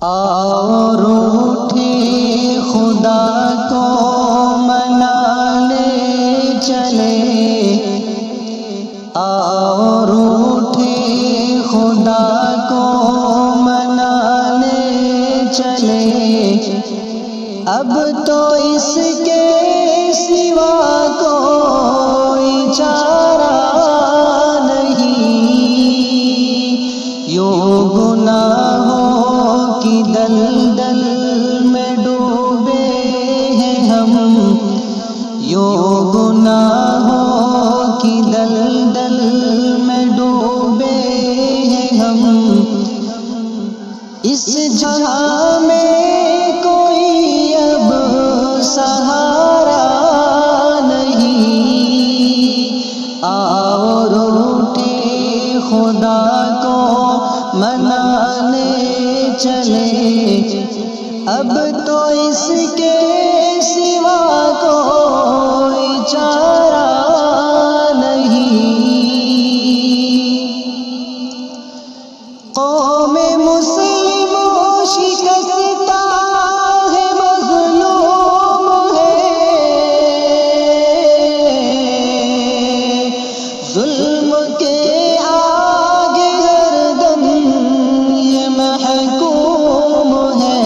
آؤ روٹھے خدا کو منانے چلے، آؤ روٹھے خدا کو منانے چلے، اب تو اس کے سوا کوئی چارہ نہیں، یوں گناہوں کی دلدل میں ڈوبے ہیں ہم، یوں گناہوں کی دلدل میں ڈوبے ہیں ہم، اس جہاں میں کوئی اب سہارا نہیں، آؤ روٹھے خدا کو منانے چلے، اب تو اس کے سوا کوئی چارہ نہیں۔ قوم مسلم شکستہ ہے، مظلوم ہے، ظلم کے آگے گردن یہ محکوم ہے،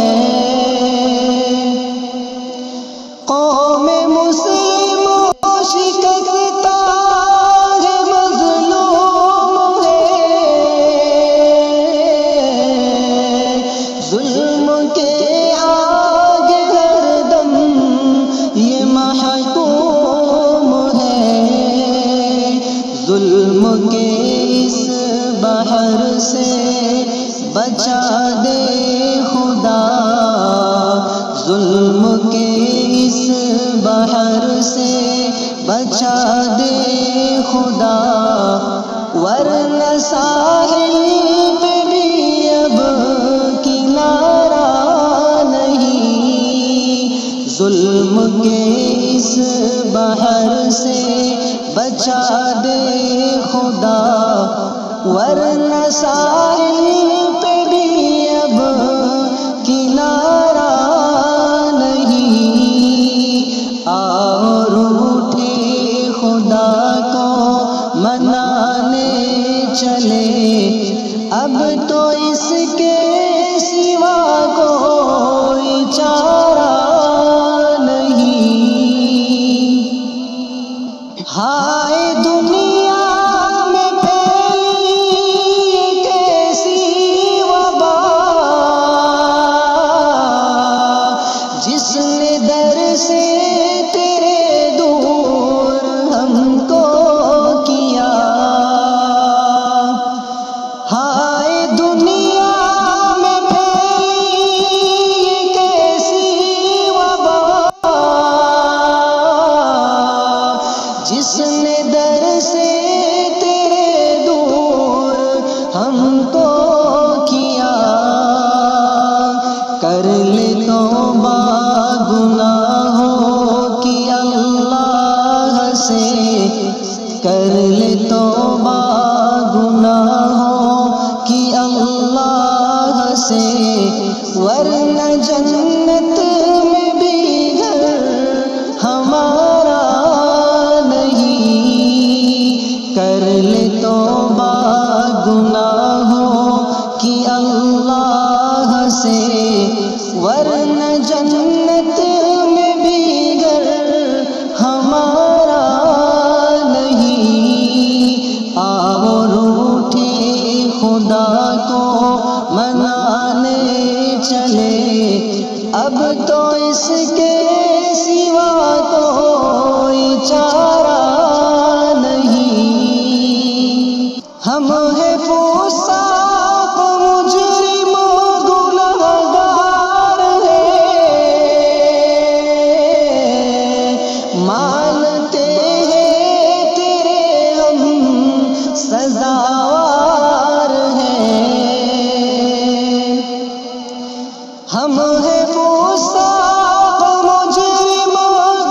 قوم مسلم شکستہ ہے، مظلوم ہے، ظلم کے آگے گردن یہ محکوم ہے، ظلم کے اس بحر سے بچا دے خدا، ظلم کے اس بحر سے بچا دے خدا، ورنہ ساحل پہ بھی اب کنارہ نہیں، ظلم کے اس بحر سے بچا دے خدا، ورنہ ساحل پہ بھی اب کنارہ نہیں، آؤ روٹھے خدا کو منانے چلے، اب تو اس کے سوا کوئی چارہ نہیں۔ ہائے دنیا میں پھیلی یہ کیسی وبا، جس نے در سے تیرے دور ہم کو کیا، ہائے دنیا میں پھیلی یہ کیسی وبا، جس نے در سے تیرے دور ہم کو کیا، کر لے توبہ گناہوں کی اللہ سے، کر لے توبہ گناہوں کی اللہ سے، ورنہ جنت میں بھی گھر ہمارا نہیں، کر لے توبہ گناہوں کی اللہ سے، ورنہ جنت میں بھی گھر ہمارا نہیں، آؤ روٹھے خدا کو منانے چلے، اب تو اس کے سوا کوئی چارہ نہیں، ہم ہیں فساق مجرم گنہگار ہیں، مانتے ہیں تیرے ہم سزاوار ہیں، ہم ہیں فساق مجرم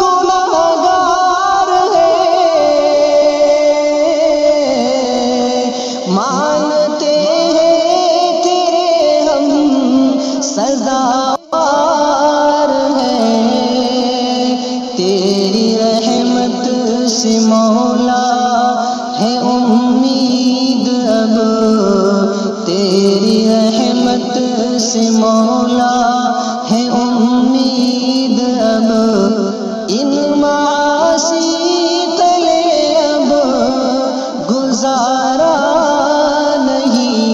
گنہگار ہیں، مانتے ہیں تیرے ہم سزاوار ہے، تیری رحمت سے مولا ہے امید اب، تیری رحمت سے مولا ہے امید اب، ان معاصی تلے اب گزارا نہیں،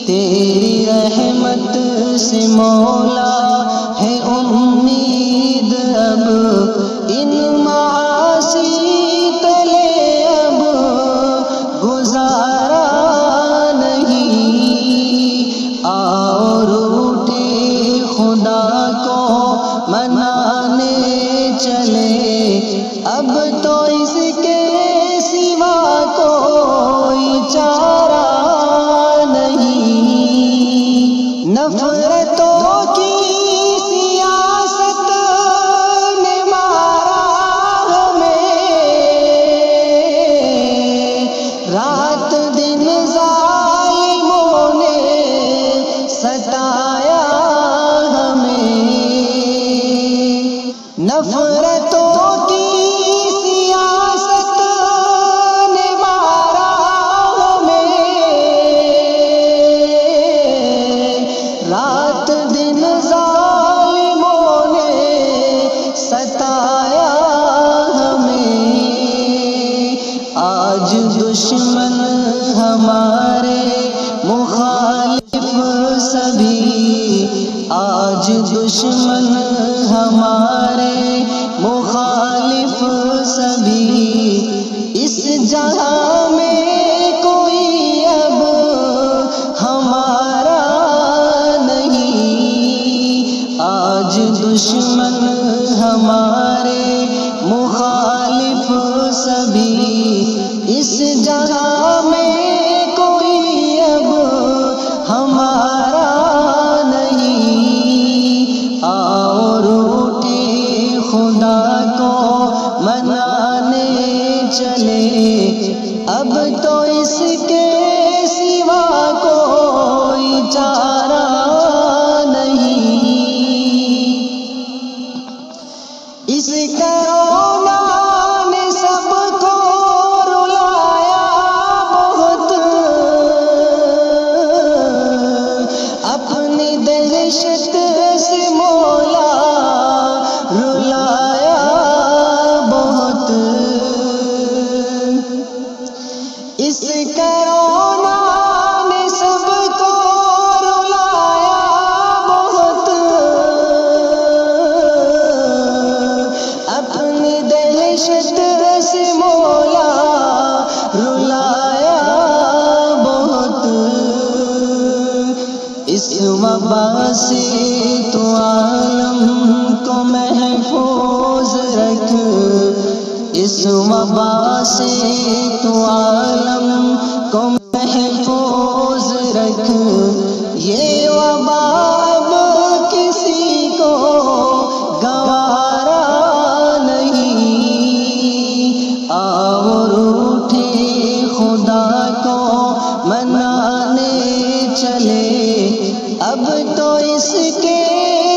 تیری رحمت سے مولا ہے امید اب، ان معاصی تلے اب گزارا نہیں، آؤ روٹے خدا کو منانے چلے، اب تو اس کے سوا کوئی چارہ نہیں، نفرتوں کی سیاست نے مارا ہمیں، رات دن ظالموں نے ستایا ہمیں، نفرتوں کی سیاست نے مارا ہمیں، رات دن ظالموں نے ستایا ہمیں، آج دشمن ہمارے مخالف سبھی، آج دشمن ہمارے مخالف سبھی، اس جہاں میں کوئی اب ہمارا نہیں، آج دشمن ہمارے مخالف سبھی، اس جہاں میں کوئی اب ہمارا نہیں، آؤ روٹے خدا کو منانے چلے، اب تو اس کے سوا کوئی چارہ نہیں، اس کرونا نے سب کو رلایا بہت، اپنی دہشت سے مولا رلایا بہت، اس کرونا نے سب کو رلایا بہت، اپنی دہشت سے مولا رلایا بہت، اس وبا سے تو عالم کو محفوظ رکھ، اس وبا سے تو عالم کو محفوظ رکھ، یہ وبا اب کسی کو گوارا نہیں، آؤ روٹھے خدا کو منانے چلے، اب تو اس کے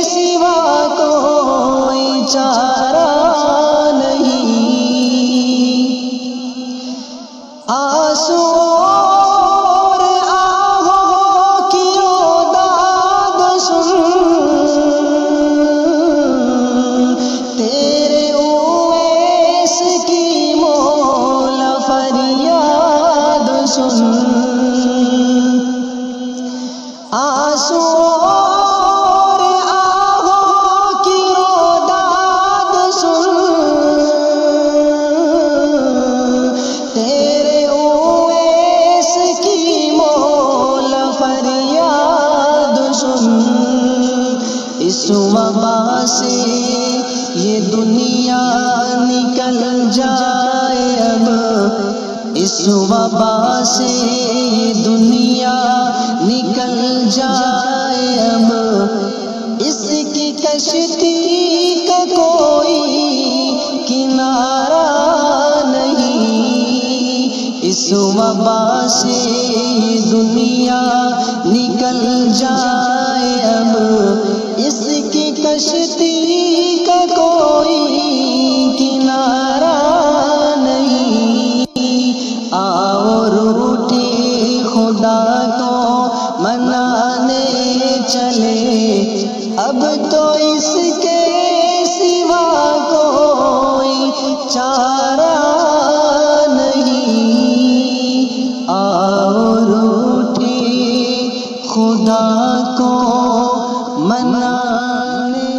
سوا کوئی چارہ نہیں، آنسو اور آہوں کی داد سن، تیرے اویس کی مولا فریاد سن، آنسو اور آہوں کی داد سن، تیرے اویس کی مولا فریاد سن، اس وبا سے یہ دنیا نکل جائے اب، اس وبا سے یہ دنیا نکل جائے اب، اس کی کشتی کا کوئی کنارہ نہیں، اس وبا سے دنیا نکل جائے کشتی کا کوئی کنارہ نہیں، آؤ روٹھے خدا کو منانے چلے، اب تو اس کے سوا کوئی چارہ نہیں، آؤ روٹھے خدا کو منانے